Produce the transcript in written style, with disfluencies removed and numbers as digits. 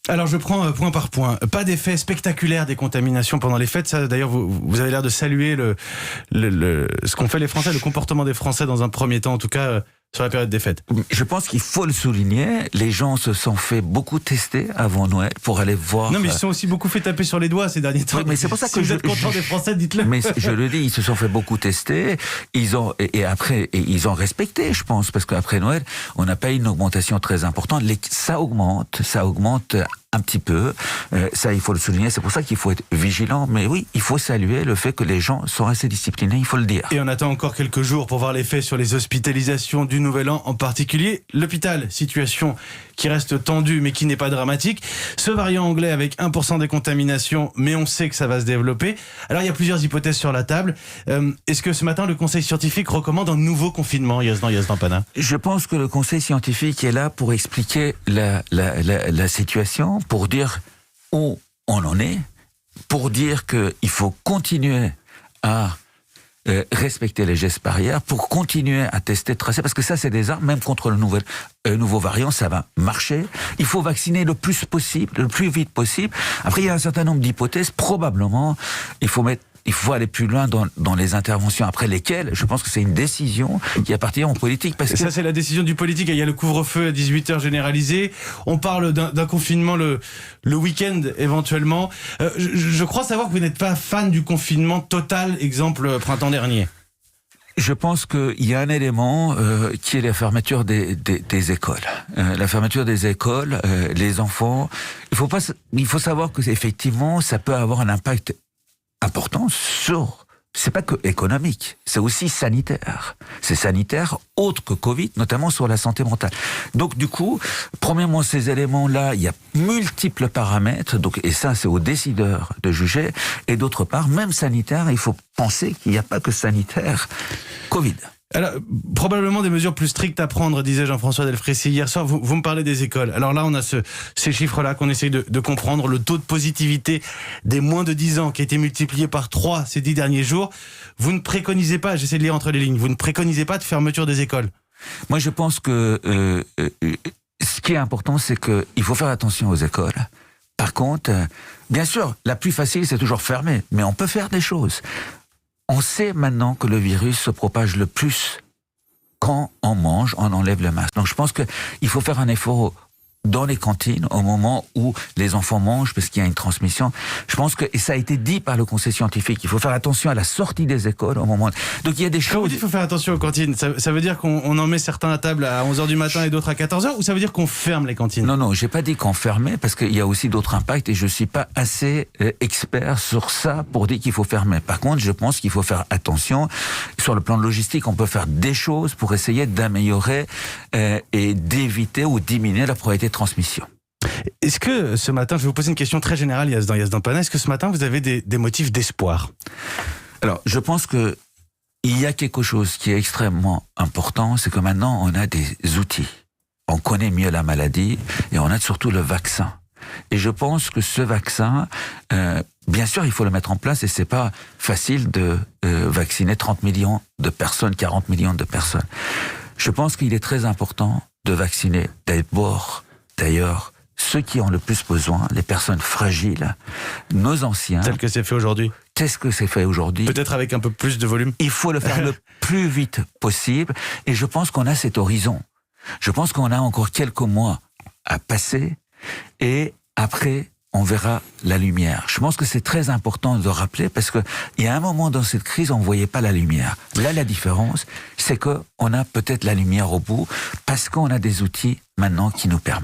Alors je prends point par point. Pas d'effet spectaculaire des contaminations pendant les fêtes. Ça, d'ailleurs, vous avez l'air de saluer ce qu'ont fait les Français, le comportement des Français dans un premier temps, en tout cas sur la période des fêtes. Je pense qu'il faut le souligner. Les gens se sont fait beaucoup tester avant Noël pour aller voir. Non, mais ils se sont aussi beaucoup fait taper sur les doigts ces derniers temps. Oui, mais c'est pour ça si vous êtes content des Français, dites-le. Mais je le dis, ils se sont fait beaucoup tester. Ils ont ils ont respecté, je pense, parce qu'après Noël, on n'a pas eu une augmentation très importante. Ça augmente un petit peu. Ça, il faut le souligner. C'est pour ça qu'il faut être vigilant. Mais oui, il faut saluer le fait que les gens sont assez disciplinés. Il faut le dire. Et on attend encore quelques jours pour voir l'effet sur les hospitalisations du Nouvel An, en particulier l'hôpital. Situation qui reste tendue, mais qui n'est pas dramatique. Ce variant anglais avec 1% des contaminations, mais on sait que ça va se développer. Alors, il y a plusieurs hypothèses sur la table. Est-ce que ce matin, le Conseil scientifique recommande un nouveau confinement, Yazdan Pana? Je pense que le Conseil scientifique est là pour expliquer la situation, pour dire où on en est, pour dire qu'il faut continuer à respecter les gestes barrières, pour continuer à tester, tracer, parce que ça c'est des armes, même contre le nouveau variant, ça va marcher. Il faut vacciner le plus possible, le plus vite possible. Après, il y a un certain nombre d'hypothèses. Probablement, il faut aller plus loin dans les interventions, après lesquelles, je pense que c'est une décision qui appartient aux politiques. Parce que ça, c'est la décision du politique. Il y a le couvre-feu à 18h généralisé. On parle d'un confinement le week-end, éventuellement. Je crois savoir que vous n'êtes pas fan du confinement total, exemple printemps dernier. Je pense qu'il y a un élément qui est la fermeture des écoles. La fermeture des écoles, les enfants... Il faut savoir que effectivement, ça peut avoir un impact important c'est pas que économique, c'est aussi sanitaire. C'est sanitaire autre que Covid, notamment sur la santé mentale. Donc du coup, premièrement, ces éléments-là, il y a multiples paramètres, et ça c'est aux décideurs de juger, et d'autre part, même sanitaire, il faut penser qu'il n'y a pas que sanitaire Covid. Alors, probablement des mesures plus strictes à prendre, disait Jean-François Delfrécy hier soir. Vous me parlez des écoles. Alors là, on a ces chiffres-là qu'on essaye de comprendre. Le taux de positivité des moins de 10 ans qui a été multiplié par 3 ces 10 derniers jours. Vous ne préconisez pas, j'essaie de lire entre les lignes, vous ne préconisez pas de fermeture des écoles? Moi, je pense que ce qui est important, c'est qu'il faut faire attention aux écoles. Par contre, bien sûr, la plus facile, c'est toujours fermer. Mais on peut faire des choses. On sait maintenant que le virus se propage le plus quand on mange, on enlève le masque. Donc je pense qu'il faut faire un effort dans les cantines, au moment où les enfants mangent, parce qu'il y a une transmission. Je pense et ça a été dit par le Conseil scientifique, il faut faire attention à la sortie des écoles au moment... Donc il y a des choses... Quand vous dites qu'il faut faire attention aux cantines, ça veut dire qu'on en met certains à table à 11h du matin et d'autres à 14h, ou ça veut dire qu'on ferme les cantines? Non, j'ai pas dit qu'on fermait, parce qu'il y a aussi d'autres impacts, et je suis pas assez expert sur ça pour dire qu'il faut fermer. Par contre, je pense qu'il faut faire attention. Sur le plan logistique, on peut faire des choses pour essayer d'améliorer et d'éviter ou diminuer la probabilité de transmission. Est-ce que ce matin, je vais vous poser une question très générale, Yazdan Pana, est-ce que ce matin vous avez des motifs d'espoir? Alors, je pense que il y a quelque chose qui est extrêmement important, c'est que maintenant on a des outils. On connaît mieux la maladie et on a surtout le vaccin. Et je pense que ce vaccin, bien sûr, il faut le mettre en place et c'est pas facile de vacciner 30 millions de personnes, 40 millions de personnes. Je pense qu'il est très important de vacciner d'abord, d'ailleurs, ceux qui ont le plus besoin, les personnes fragiles, nos anciens. Tel que c'est fait aujourd'hui. Qu'est-ce que c'est fait aujourd'hui? Peut-être avec un peu plus de volume. Il faut le faire le plus vite possible et je pense qu'on a cet horizon. Je pense qu'on a encore quelques mois à passer et après, on verra la lumière. Je pense que c'est très important de rappeler parce que il y a un moment dans cette crise, on ne voyait pas la lumière. Là, la différence, c'est qu'on a peut-être la lumière au bout parce qu'on a des outils maintenant qui nous permettent.